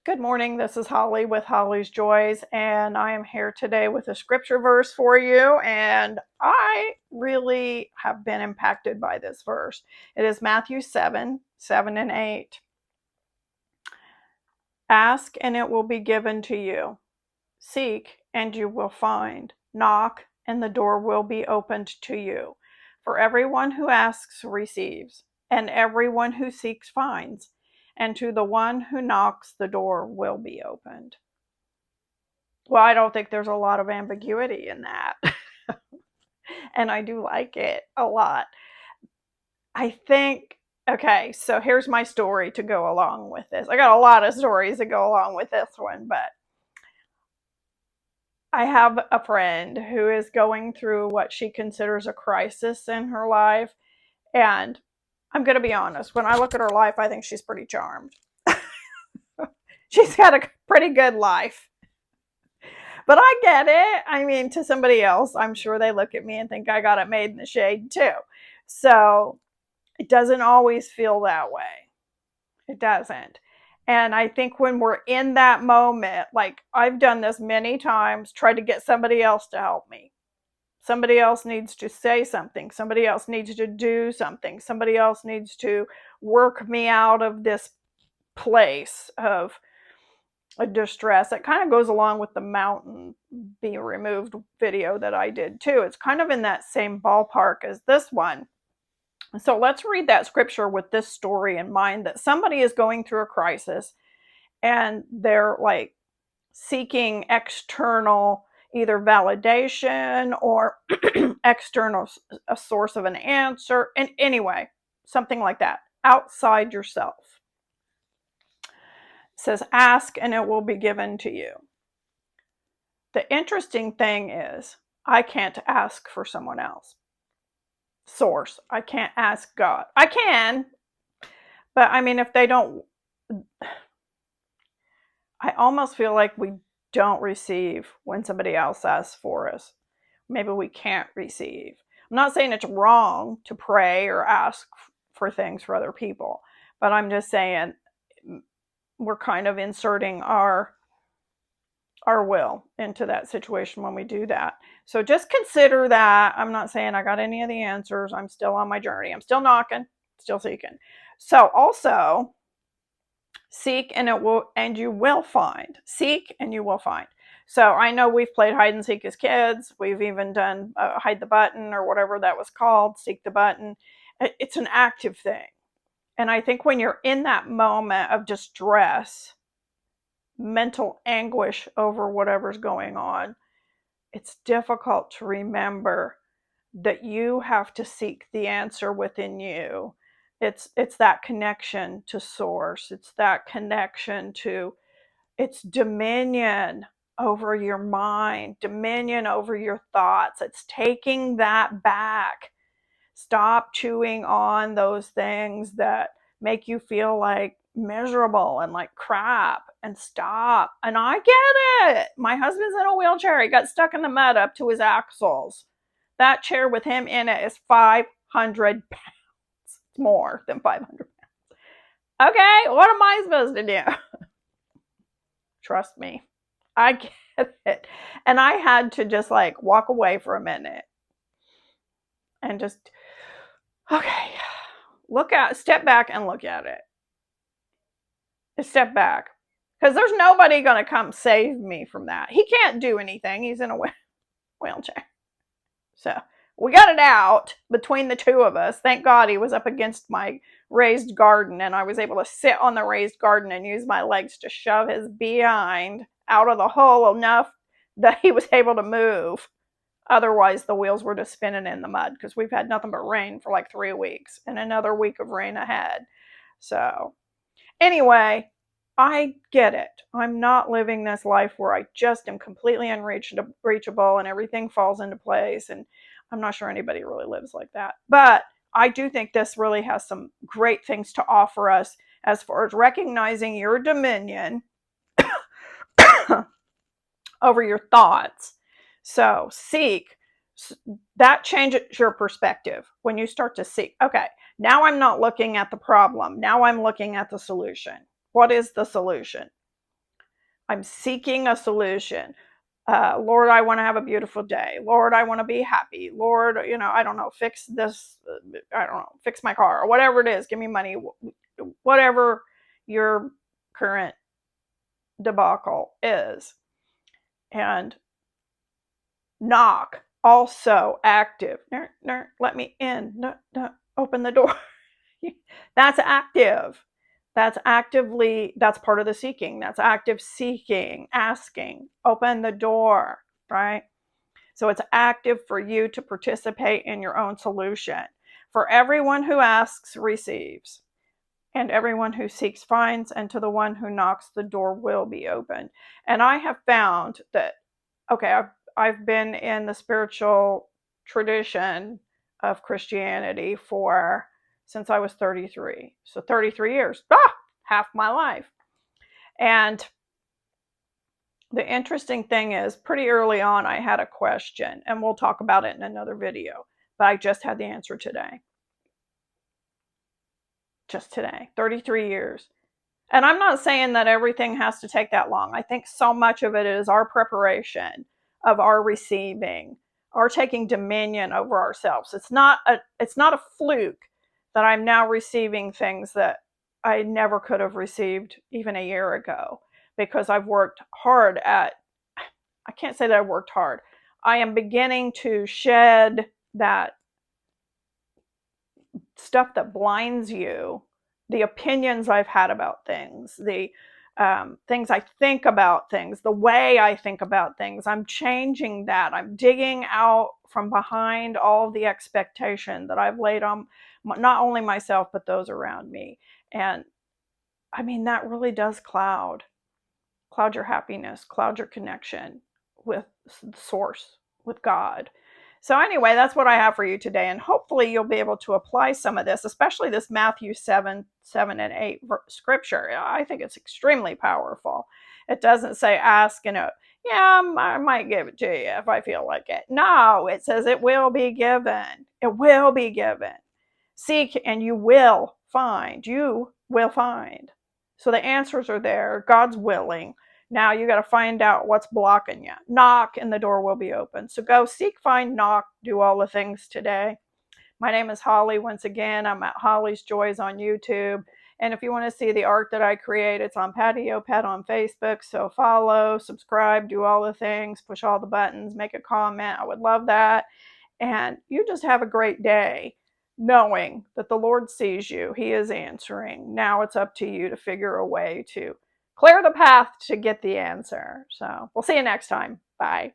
Good morning. This is Holly with Holly's Joys, and I am here today with a scripture verse for you. And I really have been impacted by this verse. It is Matthew 7 and 8. Ask, and it will be given to you. Seek, and you will find. Knock, and the door will be opened to you. For everyone who asks receives, and everyone who seeks finds, and to the one who knocks, the door will be opened. Well, I don't think there's a lot of ambiguity in that. And I do like it a lot. I think, okay, so here's my story to go along with this. I got a lot of stories to go along with this one, but I have a friend who is going through what she considers a crisis in her life. And I'm going to be honest, when I look at her life, I think she's pretty charmed. She's got a pretty good life. But I get it. I mean, to somebody else, I'm sure they look at me and think I got it made in the shade too. So it doesn't always feel that way. It doesn't. And I think when we're in that moment, like I've done this many times, try to get somebody else to help me. Somebody else needs to say something. Somebody else needs to do something. Somebody else needs to work me out of this place of a distress. It kind of goes along with the mountain be removed video that I did too. It's kind of in that same ballpark as this one. So let's read that scripture with this story in mind, that somebody is going through a crisis and they're like seeking external either validation or external a source of an answer. And anyway, something like that outside yourself. It says, ask and it will be given to you. The interesting thing is, I can't ask for someone else. Source. I can't ask God. I can, but I mean, if they don't, I almost feel like we don't receive when somebody else asks for us. Maybe we can't receive. I'm not saying it's wrong to pray or ask for things for other people, but I'm just saying we're kind of inserting our will into that situation when we do that. So just consider that. I'm not saying I got any of the answers. I'm still on my journey. I'm still knocking, still seeking. So also seek and you will find. Seek and you will find. So I know we've played hide and seek as kids. We've even done hide the button or whatever that was called, seek the button. It's an active thing. And I think when you're in that moment of distress, mental anguish over whatever's going on, it's difficult to remember that you have to seek the answer within you. It's that connection to source. It's that connection to, it's dominion over your mind, dominion over your thoughts. It's taking that back. Stop chewing on those things that make you feel like miserable and like crap, and stop. And I get it. My husband's in a wheelchair. He got stuck in the mud up to his axles. That chair with him in it is 500 pounds. It's more than 500 pounds. Okay, what am I supposed to do? Trust me. I get it. And I had to just like walk away for a minute and just, okay, step back and look at it. Step back. Because there's nobody going to come save me from that. He can't do anything. He's in a wheelchair. So we got it out between the two of us. Thank God he was up against my raised garden and I was able to sit on the raised garden and use my legs to shove his behind out of the hole enough that he was able to move. Otherwise, the wheels were just spinning in the mud because we've had nothing but rain for like 3 weeks and another week of rain ahead. So anyway, I get it. I'm not living this life where I just am completely unreachable and everything falls into place. And I'm not sure anybody really lives like that. But I do think this really has some great things to offer us as far as recognizing your dominion over your thoughts. So seek. That changes your perspective when you start to seek. Okay, now I'm not looking at the problem. Now I'm looking at the solution. What is the solution? I'm seeking a solution. Lord, I want to have a beautiful day. Lord, I want to be happy. Lord, I don't know, fix this, I don't know, fix my car or whatever it is. Give me money, whatever your current debacle is. And knock, also active. Let me in. Open the door. That's active. That's part of the seeking. That's active seeking, asking, open the door, right? So it's active for you to participate in your own solution. For everyone who asks, receives. And everyone who seeks finds, and to the one who knocks, the door will be opened. And I have found that, okay, I've been in the spiritual tradition of Christianity since I was 33. So 33 years, half my life. And the interesting thing is, pretty early on, I had a question, and we'll talk about it in another video, but I just had the answer today. Just today, 33 years. And I'm not saying that everything has to take that long. I think so much of it is our preparation of our receiving, our taking dominion over ourselves. It's not a fluke that I'm now receiving things that I never could have received even a year ago, because I've worked hard I can't say that I worked hard. I am beginning to shed that stuff that blinds you, the opinions I've had about things, the things I think about things, the way I think about things. I'm changing that. I'm digging out from behind all the expectation that I've laid on not only myself, but those around me. And I mean, that really does cloud your happiness, cloud your connection with the source, with God. So anyway, that's what I have for you today. And hopefully you'll be able to apply some of this, especially this Matthew 7 and 8 scripture. I think it's extremely powerful. It doesn't say ask and I might give it to you if I feel like it. No, it says it will be given. It will be given. Seek and you will find. You will find. So the answers are there. God's willing. Now you got to find out what's blocking you. Knock and the door will be open. So go seek, find, knock, do all the things today. My name is Holly. Once again, I'm at Holly's Joys on YouTube. And if you want to see the art that I create, it's on Patio Pet on Facebook. So follow, subscribe, do all the things, push all the buttons, make a comment. I would love that. And you just have a great day, knowing that the Lord sees you. He is answering. Now it's up to you to figure a way to clear the path to get the answer. So we'll see you next time. Bye.